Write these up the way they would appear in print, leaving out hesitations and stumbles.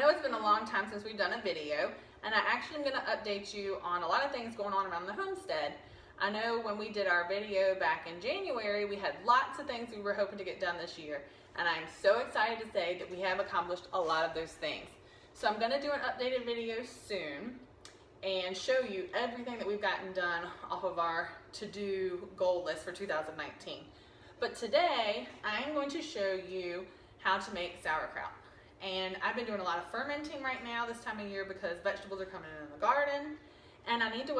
know it's been a long time since we've done a video, and I actually am going to update you on a lot of things going on around the homestead. I know when we did our video back in January, we had lots of things we were hoping to get done this year, and I'm so excited to say that we have accomplished a lot of those things. So I'm going to do an updated video soon and show you everything that we've gotten done off of our to-do goal list for 2019. But today, I'm going to show you how to make sauerkraut. And I've been doing a lot of fermenting right now this time of year because vegetables are coming in the garden, and I need a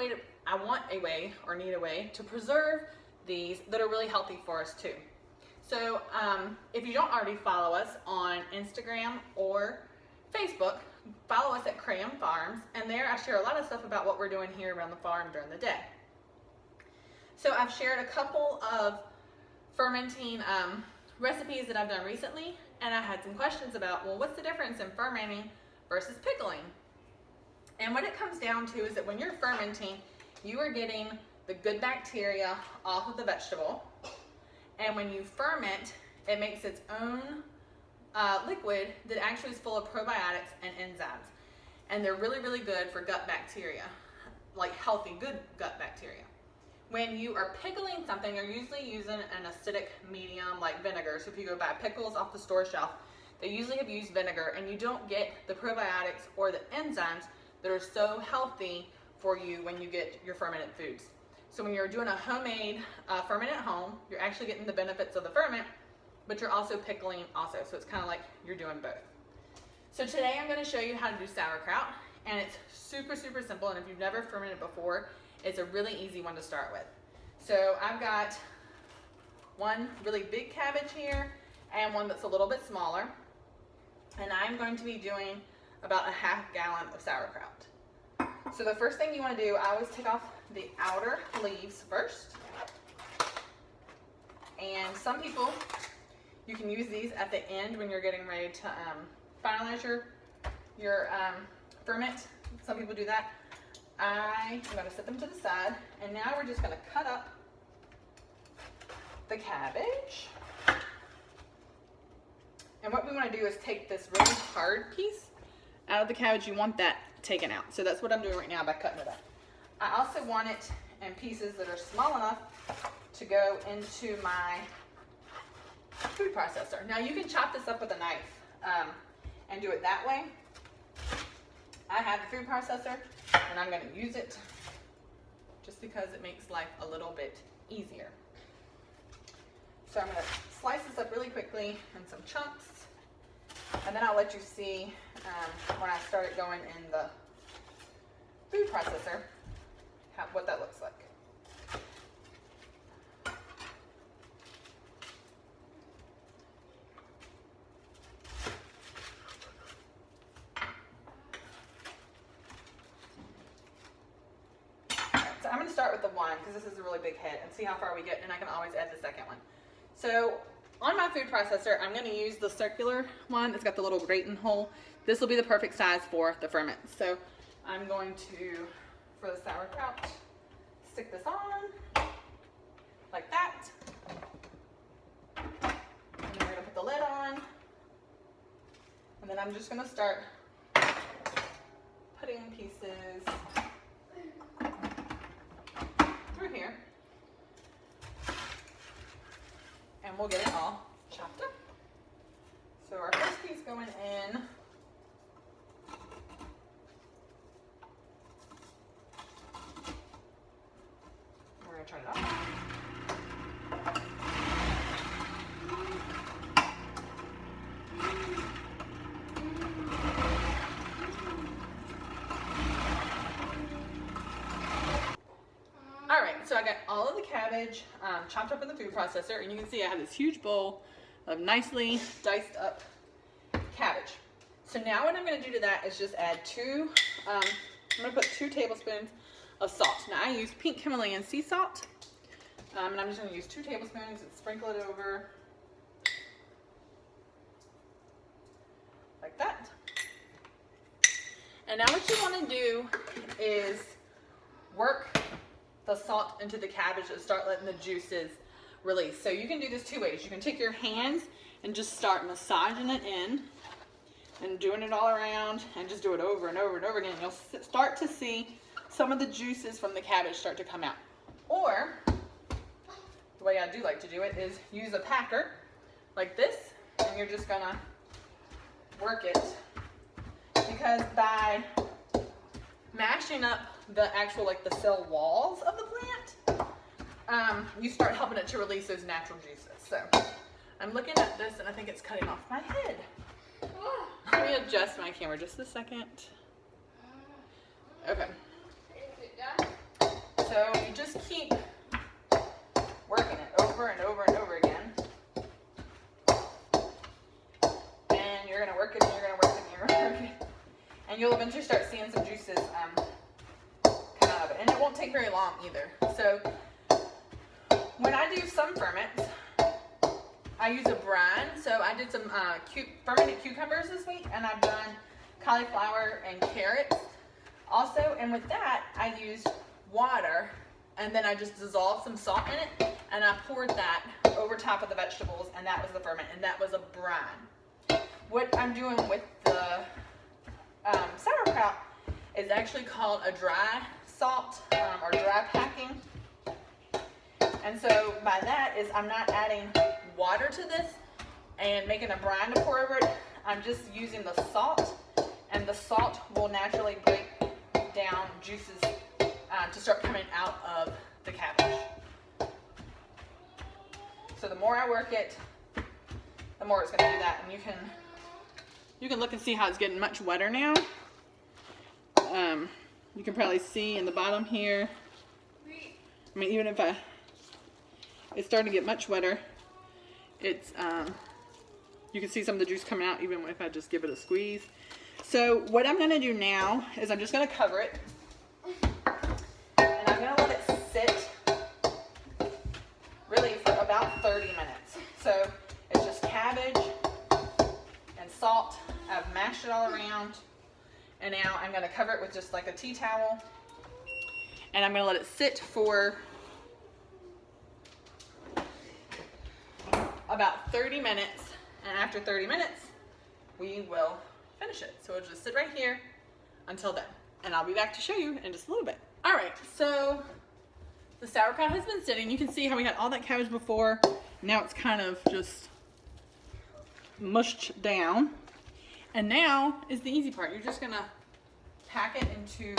way to preserve these that are really healthy for us too. So if you don't already follow us on Instagram or Facebook, follow us at Cram Farms, and there I share a lot of stuff about what we're doing here around the farm during the day. So I've shared a couple of fermenting recipes that I've done recently, and I had some questions about, well, what's the difference in fermenting versus pickling? And what it comes down to is that when you're fermenting, you are getting the good bacteria off of the vegetable, and when you ferment, it makes its own liquid that actually is full of probiotics and enzymes, and they're really, really good for gut bacteria, like healthy, good gut bacteria. When you are pickling something, you're usually using an acidic medium like vinegar. So if you go buy pickles off the store shelf, they usually have used vinegar, and you don't get the probiotics or the enzymes that are so healthy for you when you get your fermented foods. So when you're doing a homemade ferment at home, you're actually getting the benefits of the ferment, but you're also pickling also. So it's kind of like you're doing both. So today I'm going to show you how to do sauerkraut, and it's super, super simple. And if you've never fermented before, it's a really easy one to start with. So I've got one really big cabbage here and one that's a little bit smaller. And I'm going to be doing about a half gallon of sauerkraut. So the first thing you want to do, I always take off the outer leaves first. And some people, you can use these at the end when you're getting ready to finalize your ferment. Some people do that. I'm going to set them to the side, and now we're just going to cut up the cabbage. And what we want to do is take this really hard piece out of the cabbage. You want that taken out. So that's what I'm doing right now by cutting it up. I also want it in pieces that are small enough to go into my food processor. Now you can chop this up with a knife and do it that way. I have the food processor, and I'm going to use it just because it makes life a little bit easier. So I'm going to slice this up really quickly in some chunks, and then I'll let you see when I start it going in the food processor what that looks like. I'm going to start with the one because this is a really big head and see how far we get, and I can always add the second one. So on my food processor, I'm going to use the circular one that's got the little grating hole. This will be the perfect size for the ferment. So I'm going to, for the sauerkraut, stick this on like that. And then we're going to put the lid on. And then I'm just going to start putting pieces through here, and we'll get it all chopped up. So our first piece going in, we're going to turn it off. So I got all of the cabbage chopped up in the food processor, and you can see I have this huge bowl of nicely diced up cabbage. So now what I'm going to do to that is just add I'm going to put 2 tablespoons of salt. Now I use pink Himalayan sea salt, and I'm just going to use 2 tablespoons and sprinkle it over like that. And now what you want to do is work the salt into the cabbage and start letting the juices release. So you can do this 2 ways. You can take your hands and just start massaging it in, and doing it all around, and just do it over and over and over again. You'll start to see some of the juices from the cabbage start to come out. Or the way I do like to do it is use a packer like this, and you're just gonna work it, because by mashing up the actual, like the cell walls of the plant, you start helping it to release those natural juices. So I'm looking at this and I think it's cutting off my head. Let me adjust my camera just a second. Okay. So you just keep working it over and over and over again. And you're gonna work it, and you're gonna work it, and you're gonna work it. And you'll eventually start seeing some juices come out of it. And it won't take very long either. So when I do some ferments, I use a brine. So I did some fermented cucumbers this week, and I've done cauliflower and carrots also. And with that, I used water, and then I just dissolved some salt in it, and I poured that over top of the vegetables, and that was the ferment, and that was a brine. What I'm doing with the sauerkraut is actually called a dry salt or dry packing. And so by that is I'm not adding water to this and making a brine to pour over it. I'm just using the salt, and the salt will naturally break down juices to start coming out of the cabbage. So the more I work it, the more it's going to do that. And you can look and see how it's getting much wetter now. You can probably see in the bottom here. I mean, even if it's starting to get much wetter. It's you can see some of the juice coming out even if I just give it a squeeze. So what I'm going to do now is I'm just going to cover it, and I'm going to let it sit really for about 30 minutes. So it's just cabbage and salt. I've mashed it all around, and now I'm going to cover it with just like a tea towel, and I'm going to let it sit for about 30 minutes, and after 30 minutes we will finish it. So it'll just sit right here until then, and I'll be back to show you in just a little bit. All right, so the sauerkraut has been sitting. You can see how we had all that cabbage before. Now it's kind of just mushed down, and now is the easy part. You're just gonna pack it into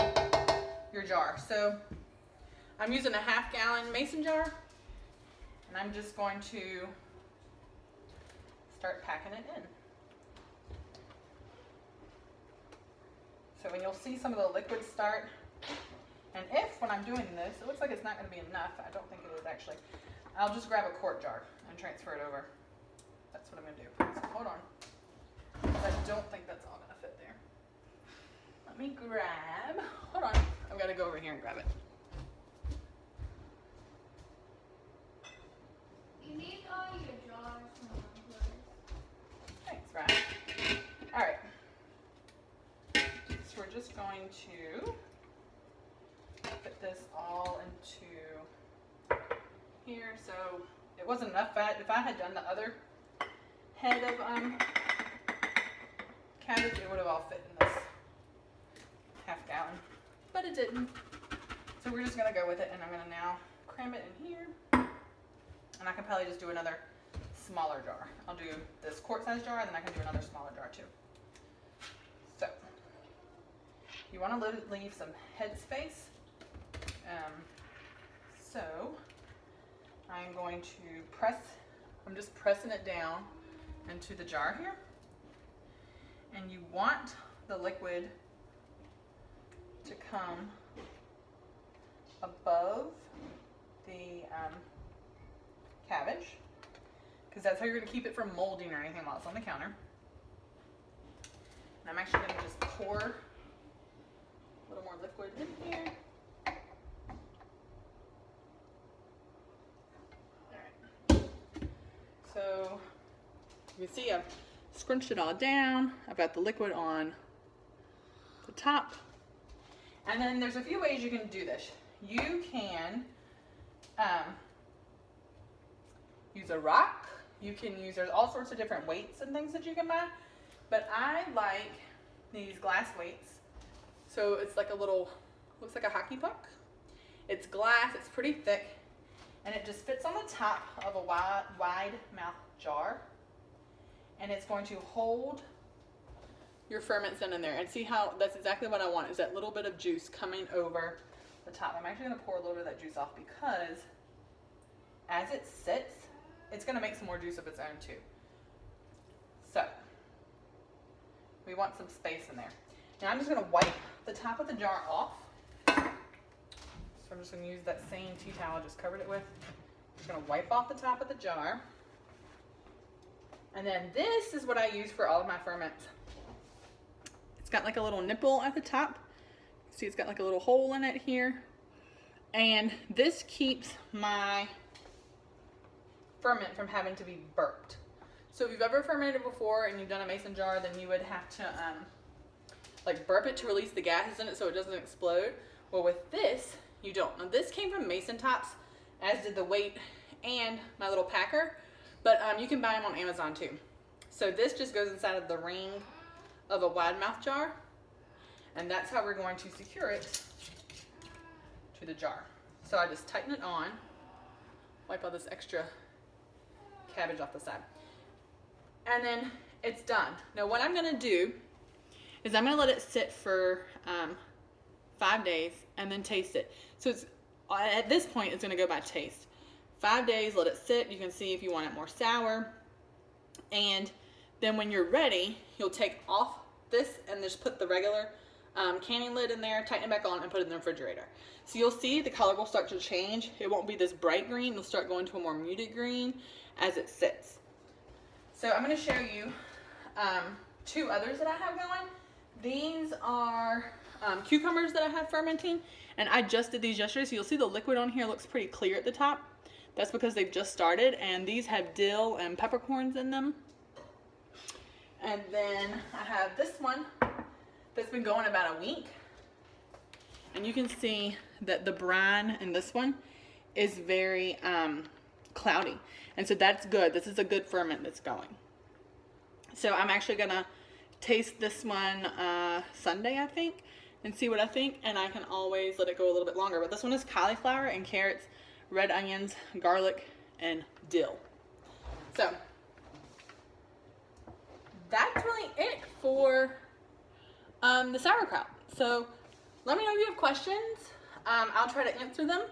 your jar. So I'm using a 1/2 gallon mason jar, and I'm just going to start packing it in. So when you'll see some of the liquid start, and if when I'm doing this, it looks like it's not going to be enough, I don't think it is actually, I'll just grab a quart jar and transfer it over. That's what I'm going to do. So hold on. I don't think that's all going to fit there. Let me grab, hold on, I've got to go over here and grab it. You need all your jars from one place. Thanks, Ryan. All right. So we're just going to put this all into here. So it wasn't enough fat. If I had done the other head of cabbage, it would have all fit in this 1/2 gallon, but it didn't. So we're just gonna go with it, and I'm gonna now cram it in here, and I can probably just do another smaller jar. I'll do this quart size jar, and then I can do another smaller jar too. So you want to leave some head space. So I'm going to press, I'm just pressing it down into the jar here, and you want the liquid to come above the cabbage, because that's how you're going to keep it from molding or anything while it's on the counter. And I'm actually going to just pour a little more liquid in here. Alright. So you can see I've scrunched it all down. I've got the liquid on the top. And then there's a few ways you can do this. You can use a rock. You can use, there's all sorts of different weights and things that you can buy. but I like these glass weights. So it's like a little, looks like a hockey puck. It's glass, it's pretty thick, and it just fits on the top of a wide mouth jar. And it's going to hold your ferments in there. And see how, that's exactly what I want, is that little bit of juice coming over the top. I'm actually gonna pour a little bit of that juice off because as it sits, it's gonna make some more juice of its own too. So, we want some space in there. Now I'm just gonna wipe the top of the jar off. So I'm just gonna use that same tea towel I just covered it with. I'm just gonna wipe off the top of the jar. And then this is what I use for all of my ferments. It's got like a little nipple at the top. See, it's got like a little hole in it here. And this keeps my ferment from having to be burped. So if you've ever fermented before and you've done a mason jar, then you would have to like burp it to release the gases in it so it doesn't explode. Well, with this, you don't. Now this came from Mason Tops, as did the weight and my little packer, but you can buy them on Amazon too. So this just goes inside of the ring of a wide mouth jar, and that's how we're going to secure it to the jar. So I just tighten it on, wipe all this extra cabbage off the side, and then it's done. Now what I'm gonna do is I'm gonna let it sit for 5 days and then taste it. So it's, at this point, it's gonna go by taste. 5 days, let it sit. You can see if you want it more sour. And then when you're ready, you'll take off this and just put the regular canning lid in there, tighten it back on, and put it in the refrigerator. So you'll see the color will start to change. It won't be this bright green. It'll start going to a more muted green as it sits. So I'm gonna show you 2 others that I have going. These are cucumbers that I have fermenting, and I just did these yesterday, so you'll see the liquid on here looks pretty clear at the top. That's because they've just started, and these have dill and peppercorns in them. And then I have this one that's been going about a week, and you can see that the brine in this one is very cloudy, and so that's good. This is a good ferment that's going. So I'm actually gonna taste this one Sunday, I think, and see what I think, and I can always let it go a little bit longer. But this one is cauliflower and carrots, red onions, garlic, and dill. So that's really it for the sauerkraut. So let me know if you have questions. I'll try to answer them.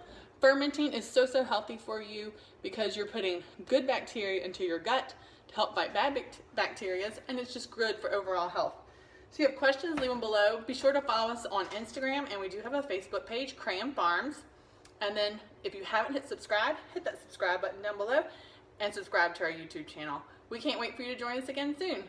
Fermenting is so healthy for you because you're putting good bacteria into your gut to help fight bad bacteria, and it's just good for overall health. So if you have questions, leave them below. Be sure to follow us on Instagram, and we do have a Facebook page, Cram Farms. And then if you haven't hit subscribe, hit that subscribe button down below and subscribe to our YouTube channel. We can't wait for you to join us again soon.